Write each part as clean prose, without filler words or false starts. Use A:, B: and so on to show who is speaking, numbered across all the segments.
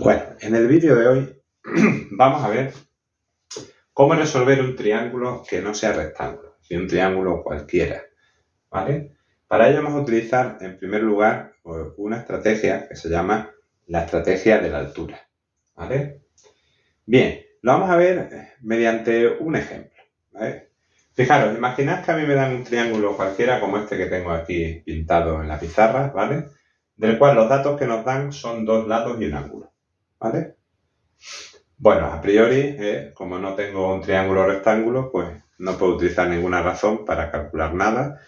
A: Bueno, en el vídeo de hoy vamos a ver cómo resolver un triángulo que no sea rectángulo, sino un triángulo cualquiera, ¿vale? Para ello vamos a utilizar, en primer lugar, una estrategia que se llama la estrategia de la altura, ¿vale? Bien, lo vamos a ver mediante un ejemplo, ¿vale? Fijaros, imaginad que a mí me dan un triángulo cualquiera como este que tengo aquí pintado en la pizarra, ¿vale? Del cual los datos que nos dan son dos lados y un ángulo, ¿vale? Bueno, a priori, como no tengo un triángulo rectángulo, pues no puedo utilizar ninguna razón para calcular nada,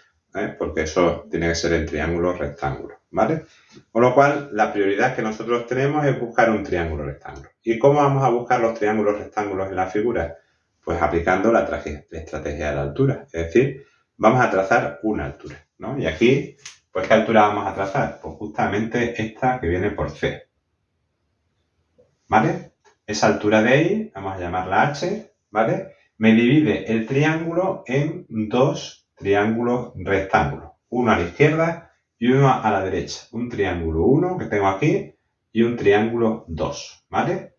A: porque eso tiene que ser en triángulo rectángulo, ¿vale? Con lo cual, la prioridad que nosotros tenemos es buscar un triángulo rectángulo. ¿Y cómo vamos a buscar los triángulos rectángulos en la figura? Pues aplicando la estrategia de la altura, es decir, vamos a trazar una altura, ¿no? Y aquí, pues ¿qué altura vamos a trazar? Pues justamente esta que viene por C, ¿vale? Esa altura de ahí, vamos a llamarla H, ¿vale? Me divide el triángulo en dos triángulos rectángulos. Uno a la izquierda y uno a la derecha. Un triángulo 1 que tengo aquí y un triángulo 2, ¿vale?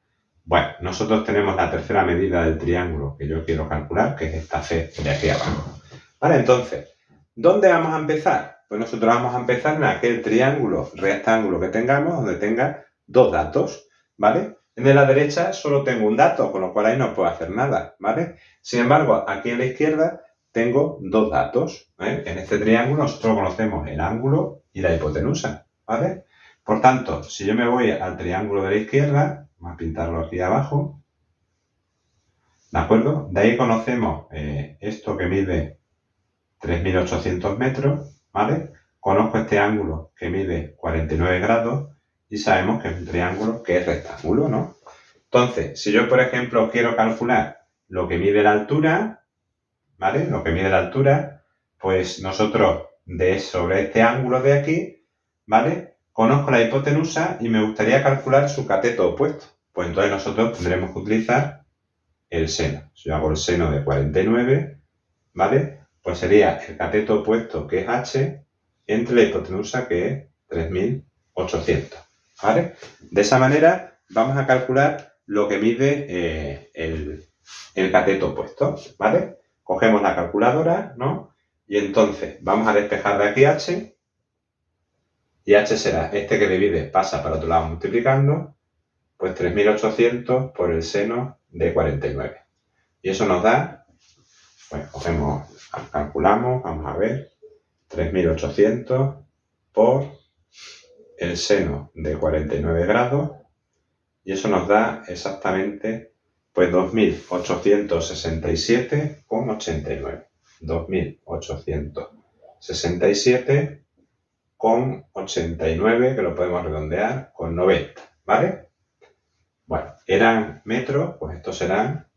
A: Bueno, nosotros tenemos la tercera medida del triángulo que yo quiero calcular, que es esta C de aquí abajo. ¿Vale? Entonces, ¿dónde vamos a empezar? Pues nosotros vamos a empezar en aquel triángulo rectángulo que tengamos, donde tenga dos datos, ¿vale? En la derecha solo tengo un dato, con lo cual ahí no puedo hacer nada, ¿vale? Sin embargo, aquí en la izquierda tengo dos datos, ¿eh? En este triángulo nosotros conocemos el ángulo y la hipotenusa, ¿vale? Por tanto, si yo me voy al triángulo de la izquierda, vamos a pintarlo aquí abajo, ¿de acuerdo? De ahí conocemos esto que mide 3.800 metros, ¿vale? Conozco este ángulo que mide 49 grados y sabemos que es un triángulo que es rectángulo, ¿no? Entonces, si yo, por ejemplo, quiero calcular lo que mide la altura, ¿vale? Lo que mide la altura, pues nosotros sobre este ángulo de aquí, ¿vale? Conozco la hipotenusa y me gustaría calcular su cateto opuesto. Pues entonces nosotros tendremos que utilizar el seno. Si yo hago el seno de 49, ¿vale? Pues sería el cateto opuesto, que es H, entre la hipotenusa, que es 3.800, ¿vale? De esa manera vamos a calcular lo que mide el cateto opuesto, ¿vale? Cogemos la calculadora, ¿no? Y entonces vamos a despejar de aquí H, y H será este que divide, pasa para otro lado multiplicando, pues 3.800 por el seno de 49. Y eso nos da, pues calculamos, vamos a ver, 3.800 por el seno de 49 grados, y eso nos da exactamente, pues 2.867,89. 2.867,89, que lo podemos redondear con 90, ¿vale? Bueno, eran metros, pues estos serán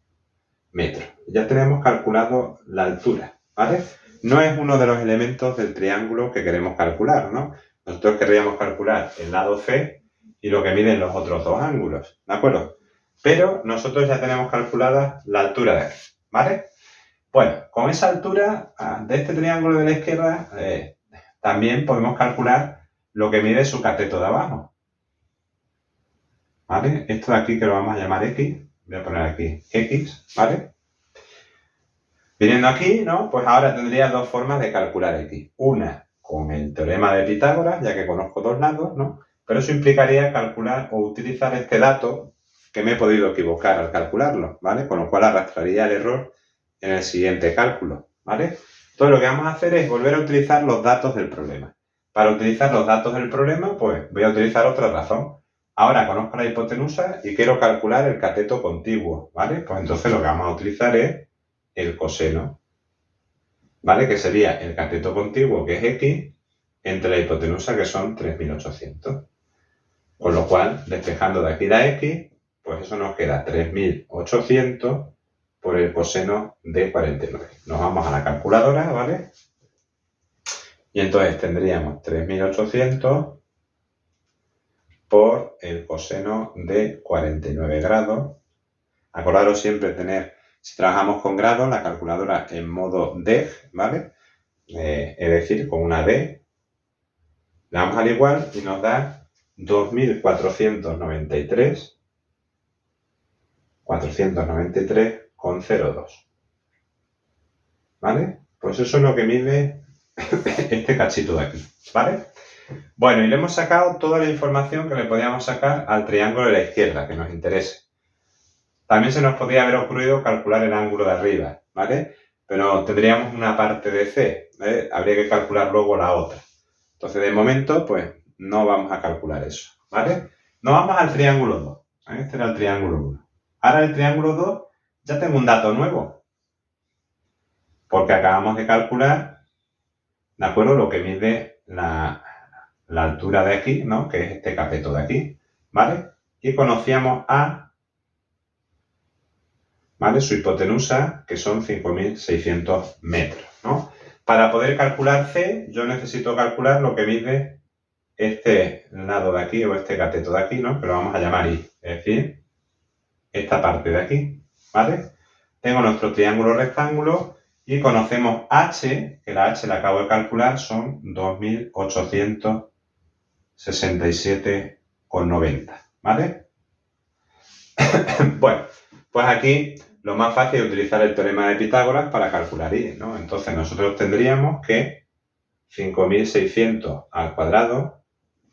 A: metros. Ya tenemos calculado la altura, ¿vale? No es uno de los elementos del triángulo que queremos calcular, ¿no? Nosotros querríamos calcular el lado C y lo que miden los otros dos ángulos, ¿de acuerdo? Pero nosotros ya tenemos calculada la altura de aquí, ¿vale? Bueno, con esa altura de este triángulo de la izquierda también podemos calcular lo que mide su cateto de abajo, ¿vale? Esto de aquí que lo vamos a llamar X, voy a poner aquí X, ¿vale? Viniendo aquí, ¿no? Pues ahora tendría dos formas de calcular X. Una con el teorema de Pitágoras, ya que conozco dos lados, ¿no? Pero eso implicaría calcular o utilizar este dato que me he podido equivocar al calcularlo, ¿vale? Con lo cual arrastraría el error en el siguiente cálculo, ¿vale? Entonces lo que vamos a hacer es volver a utilizar los datos del problema. Para utilizar los datos del problema, pues voy a utilizar otra razón. Ahora conozco la hipotenusa y quiero calcular el cateto contiguo, ¿vale? Pues entonces lo que vamos a utilizar es el coseno, ¿vale? Que sería el cateto contiguo, que es X, entre la hipotenusa, que son 3.800. Con lo cual, despejando de aquí la X, pues eso nos queda 3.800 por el coseno de 49. Nos vamos a la calculadora, ¿vale? Y entonces tendríamos 3.800 por el coseno de 49 grados. Acordaros siempre tener, si trabajamos con grados, la calculadora en modo DEG, ¿vale? Es decir, con una D. Le damos al igual y nos da 2493,02. ¿Vale? Pues eso es lo que mide este cachito de aquí, ¿vale? Bueno, y le hemos sacado toda la información que le podíamos sacar al triángulo de la izquierda, que nos interese. También se nos podría haber ocurrido calcular el ángulo de arriba, ¿vale? Pero tendríamos una parte de C, ¿vale? Habría que calcular luego la otra. Entonces, de momento, pues, no vamos a calcular eso, ¿vale? Nos vamos al triángulo 2. ¿Vale? Este era el triángulo 1. Ahora el triángulo 2 ya tengo un dato nuevo. Porque acabamos de calcular, ¿de acuerdo? Lo que mide la altura de aquí, ¿no? Que es este cateto de aquí, ¿vale? Y conocíamos A, ¿vale? Su hipotenusa, que son 5.600 metros, ¿no? Para poder calcular C, yo necesito calcular lo que mide este lado de aquí o este cateto de aquí, ¿no? Que lo vamos a llamar I, es decir, esta parte de aquí, ¿vale? Tengo nuestro triángulo rectángulo y conocemos H, que la H la acabo de calcular, son 2.867,90, ¿vale? Bueno, pues aquí lo más fácil es utilizar el teorema de Pitágoras para calcular I, ¿no? Entonces nosotros tendríamos que 5.600 al cuadrado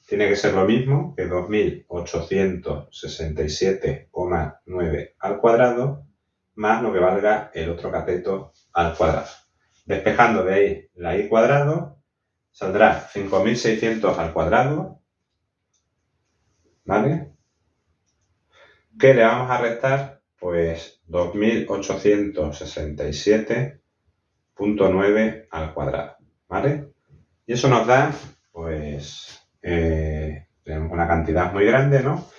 A: tiene que ser lo mismo que 2.867,9 al cuadrado más lo que valga el otro cateto al cuadrado. Despejando de ahí la I cuadrado, saldrá 5.600 al cuadrado, ¿vale? ¿Qué le vamos a restar? Pues 2.867,9 al cuadrado, ¿vale? Y eso nos da, pues, tenemos una cantidad muy grande, ¿no?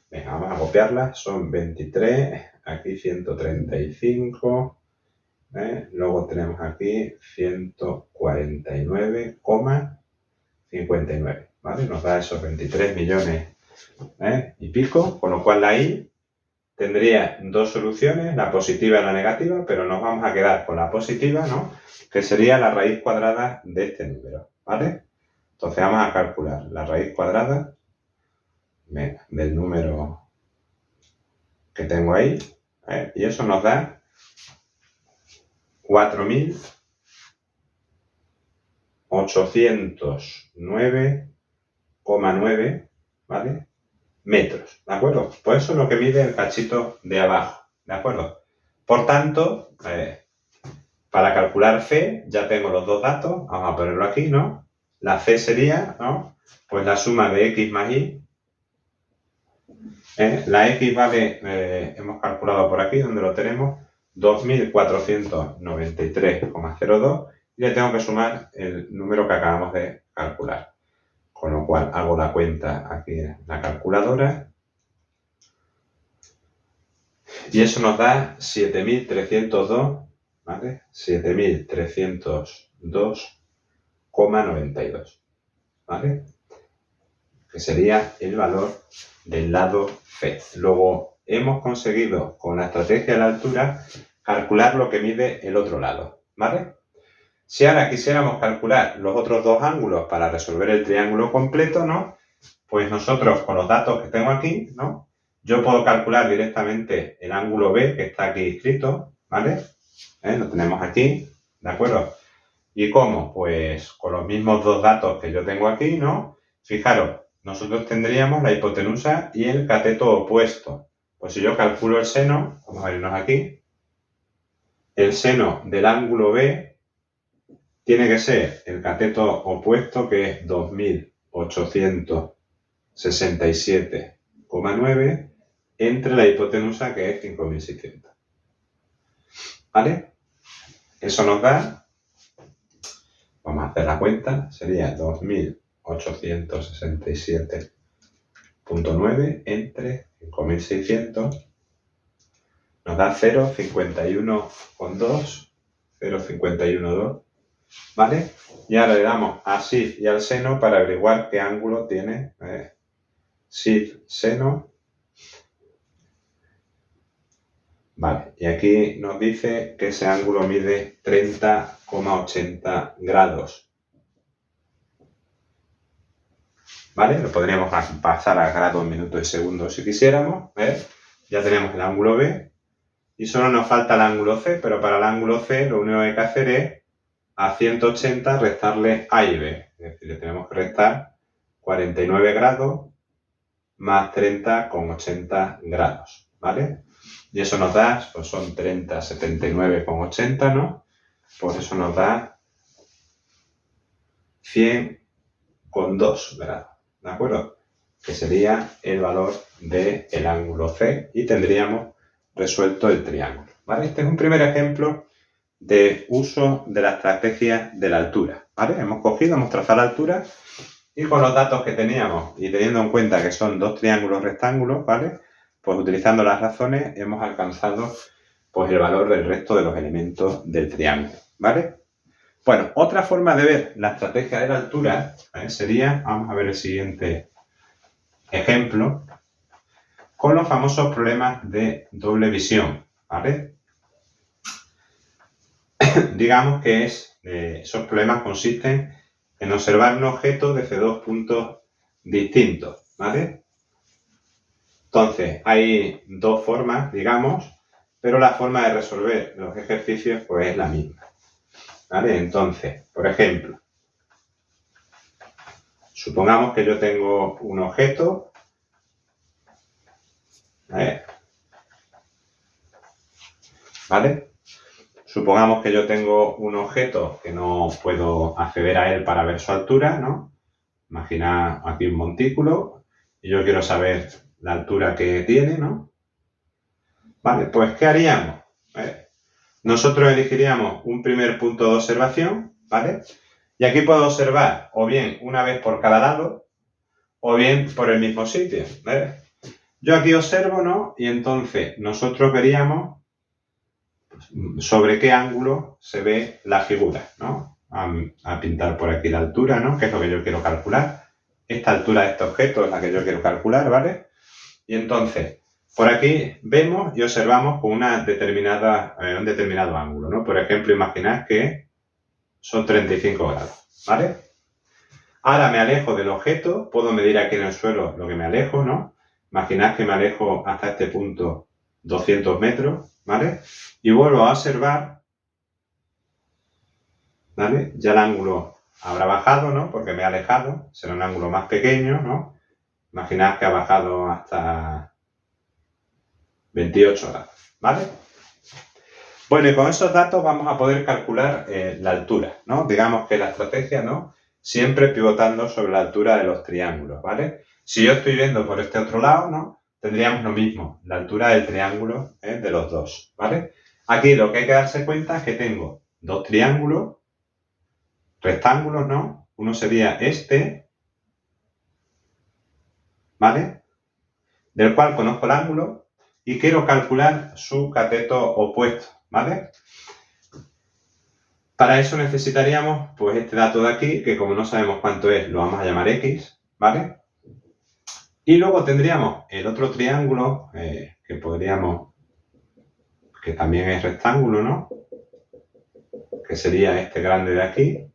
A: Venga, vamos a copiarla. Son 23, aquí 135, luego tenemos aquí 149,59, ¿vale? Nos da esos 23 millones y pico, con lo cual la I tendría dos soluciones, la positiva y la negativa, pero nos vamos a quedar con la positiva, ¿no? Que sería la raíz cuadrada de este número, ¿vale? Entonces vamos a calcular la raíz cuadrada del número que tengo ahí, y eso nos da 4.809,9, ¿vale? Metros, ¿de acuerdo? Pues eso es lo que mide el cachito de abajo, ¿de acuerdo? Por tanto, para calcular C, ya tengo los dos datos, vamos a ponerlo aquí, ¿no? La C sería, ¿no? Pues la suma de X más Y. La X vale, hemos calculado por aquí, donde lo tenemos, 2.493,02 y le tengo que sumar el número que acabamos de calcular. Con lo cual hago la cuenta aquí en la calculadora. Y eso nos da 7.302, ¿vale? 7.302,92, ¿vale? Que sería el valor del lado C. Luego hemos conseguido, con la estrategia de la altura, calcular lo que mide el otro lado, ¿vale? Si ahora quisiéramos calcular los otros dos ángulos para resolver el triángulo completo, ¿no? Pues nosotros, con los datos que tengo aquí, ¿no? Yo puedo calcular directamente el ángulo B, que está aquí escrito, ¿vale? Lo tenemos aquí, ¿de acuerdo? ¿Y cómo? Pues con los mismos dos datos que yo tengo aquí, ¿no? Fijaros, nosotros tendríamos la hipotenusa y el cateto opuesto. Pues si yo calculo el seno, vamos a irnos aquí, el seno del ángulo B tiene que ser el cateto opuesto, que es 2.867,9 entre la hipotenusa, que es 5.600. ¿Vale? Eso nos da, vamos a hacer la cuenta, sería 2.867,9 entre 5.600, nos da 0,51,2, 0,51,2, ¿vale? Y ahora le damos a SIF y al seno para averiguar qué ángulo tiene SIF seno. Vale, y aquí nos dice que ese ángulo mide 30,80 grados. ¿vale? Lo podríamos pasar a grados, minutos y segundos si quisiéramos, ¿ves? Ya tenemos el ángulo B y solo nos falta el ángulo C, pero para el ángulo C lo único que hay que hacer es a 180 restarle A y B. Es decir, le tenemos que restar 49 grados más 30,80 grados, ¿vale? Y eso nos da, pues son 30, 79,80, ¿no? Pues eso nos da 100,2 grados, ¿de acuerdo? Que sería el valor del ángulo C y tendríamos resuelto el triángulo, ¿vale? Este es un primer ejemplo de uso de la estrategia de la altura, ¿vale? Hemos trazado la altura y con los datos que teníamos y teniendo en cuenta que son dos triángulos rectángulos, ¿vale? Pues utilizando las razones hemos alcanzado pues el valor del resto de los elementos del triángulo, ¿vale? Bueno, otra forma de ver la estrategia de la altura sería, vamos a ver el siguiente ejemplo, con los famosos problemas de doble visión, ¿vale? Digamos que esos problemas consisten en observar un objeto desde dos puntos distintos, ¿vale? Entonces, hay dos formas, digamos, pero la forma de resolver los ejercicios pues es la misma, ¿vale? Entonces, por ejemplo, supongamos que yo tengo un objeto, ¿vale? Supongamos que yo tengo un objeto que no puedo acceder a él para ver su altura, ¿no? Imagina aquí un montículo y yo quiero saber la altura que tiene, ¿no? Vale, pues ¿qué haríamos? Nosotros elegiríamos un primer punto de observación, ¿vale? Y aquí puedo observar o bien una vez por cada lado o bien por el mismo sitio, ¿vale? Yo aquí observo, ¿no? Y entonces nosotros veríamos sobre qué ángulo se ve la figura, ¿no? A pintar por aquí la altura, ¿no? Que es lo que yo quiero calcular. Esta altura de este objeto es la que yo quiero calcular, ¿vale? Y entonces, por aquí vemos y observamos con un determinado ángulo, ¿no? Por ejemplo, imaginad que son 35 grados, ¿vale? Ahora me alejo del objeto, puedo medir aquí en el suelo lo que me alejo, ¿no? Imaginad que me alejo hasta este punto 200 metros, ¿vale? Y vuelvo a observar, ¿vale? Ya el ángulo habrá bajado, ¿no? Porque me he alejado, será un ángulo más pequeño, ¿no? Imaginad que ha bajado hasta 28 grados, ¿vale? Bueno, y con esos datos vamos a poder calcular la altura, ¿no? Digamos que la estrategia, ¿no? Siempre pivotando sobre la altura de los triángulos, ¿vale? Si yo estoy viendo por este otro lado, ¿no? Tendríamos lo mismo, la altura del triángulo de los dos, ¿vale? Aquí lo que hay que darse cuenta es que tengo dos triángulos, rectángulos, ¿no? Uno sería este, ¿vale? Del cual conozco el ángulo y quiero calcular su cateto opuesto, ¿vale? Para eso necesitaríamos pues este dato de aquí, que como no sabemos cuánto es, lo vamos a llamar X, ¿vale? Y luego tendríamos el otro triángulo que también es rectángulo, ¿no? Que sería este grande de aquí,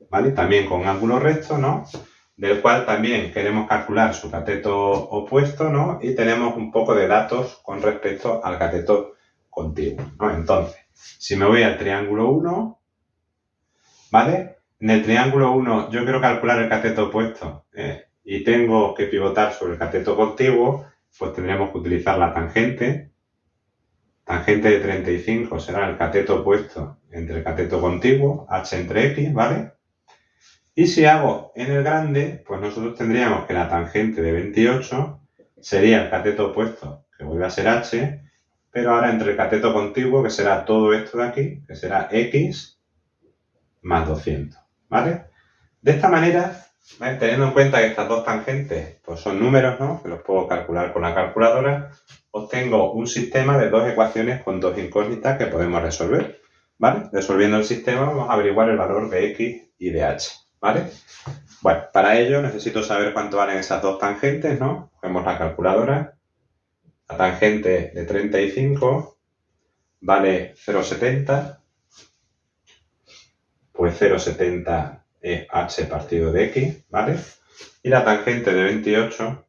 A: ¿vale? También con ángulo recto, ¿no? Del cual también queremos calcular su cateto opuesto, ¿no? Y tenemos un poco de datos con respecto al cateto contiguo, ¿no? Entonces, si me voy al triángulo 1, ¿vale? En el triángulo 1 yo quiero calcular el cateto opuesto y tengo que pivotar sobre el cateto contiguo, pues tendremos que utilizar la tangente. Tangente de 35 será el cateto opuesto entre el cateto contiguo, h entre x, ¿vale? Y si hago en el grande, pues nosotros tendríamos que la tangente de 28 sería el cateto opuesto, que vuelve a ser h, pero ahora entre el cateto contiguo, que será todo esto de aquí, que será x más 200, ¿vale? De esta manera, teniendo en cuenta que estas dos tangentes pues son números, ¿no? Que los puedo calcular con la calculadora, obtengo un sistema de dos ecuaciones con dos incógnitas que podemos resolver, ¿vale? Resolviendo el sistema vamos a averiguar el valor de x y de h, ¿vale? Bueno, para ello necesito saber cuánto valen esas dos tangentes, ¿no? Cogemos la calculadora. La tangente de 35 vale 0,70, pues 0,70 es h partido de x, ¿vale? Y la tangente de 28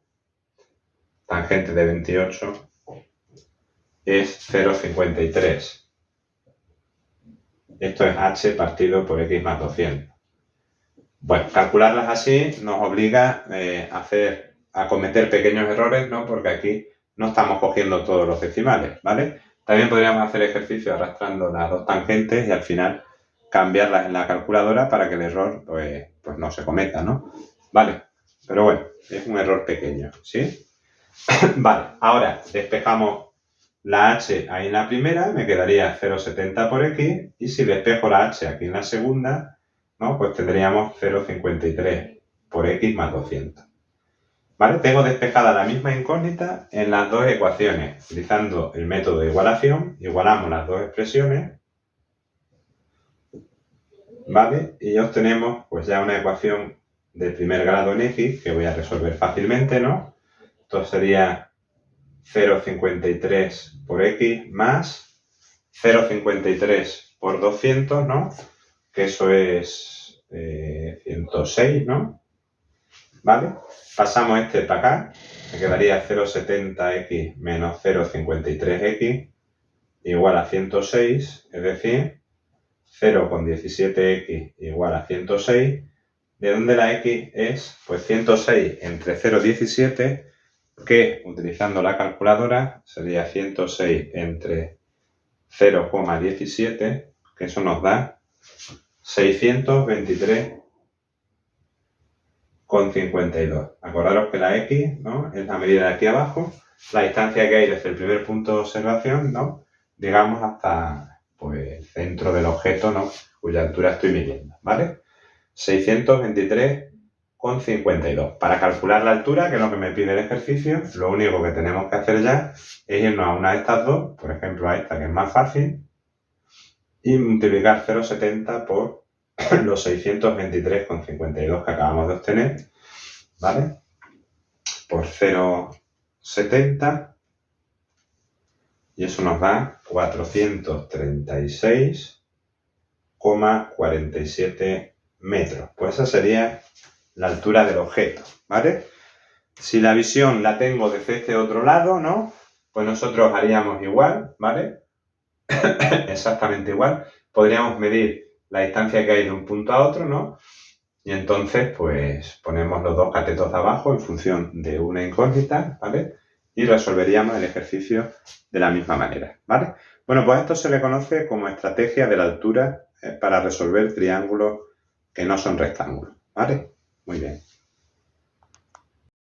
A: es 0,53. Esto es h partido por x más 200. Bueno, calcularlas así nos obliga a cometer pequeños errores, ¿no? Porque aquí no estamos cogiendo todos los decimales, ¿vale? También podríamos hacer ejercicio arrastrando las dos tangentes y al final cambiarlas en la calculadora para que el error pues no se cometa, ¿no? Vale, pero bueno, es un error pequeño, ¿sí? Vale, ahora despejamos la h ahí en la primera, me quedaría 0,70 por x, y si despejo la h aquí en la segunda, ¿no? Pues tendríamos 0,53 por x más 200. ¿Vale? Tengo despejada la misma incógnita en las dos ecuaciones. Utilizando el método de igualación, igualamos las dos expresiones, ¿vale? Y obtenemos pues ya una ecuación de primer grado en x que voy a resolver fácilmente, ¿no? Esto sería 0,53 por x más 0,53 por 200, ¿no? Que eso es 106, ¿no? ¿Vale? Pasamos este para acá, me quedaría 0,70x menos 0,53x igual a 106, es decir, 0,17x igual a 106, de donde la x es pues 106 entre 0,17, que utilizando la calculadora sería 106 entre 0,17, que eso nos da 623,52. Acordaros que la x, ¿no? Es la medida de aquí abajo, la distancia que hay desde el primer punto de observación, ¿no? Digamos hasta pues, el centro del objeto, ¿no? Cuya altura estoy midiendo, ¿vale? 623,52. Para calcular la altura, que es lo que me pide el ejercicio, lo único que tenemos que hacer ya es irnos a una de estas dos, por ejemplo a esta que es más fácil, y multiplicar 0,70 por los 623,52 que acabamos de obtener, ¿vale? Por 0,70, y eso nos da 436,47 metros. Pues esa sería la altura del objeto, ¿vale? Si la visión la tengo desde este otro lado, ¿no? Pues nosotros haríamos igual, ¿vale? Exactamente igual. Podríamos medir la distancia que hay de un punto a otro, ¿no? Y entonces, pues, ponemos los dos catetos de abajo en función de una incógnita, ¿vale? Y resolveríamos el ejercicio de la misma manera, ¿vale? Bueno, pues esto se le conoce como estrategia de la altura para resolver triángulos que no son rectángulos, ¿vale? Muy bien.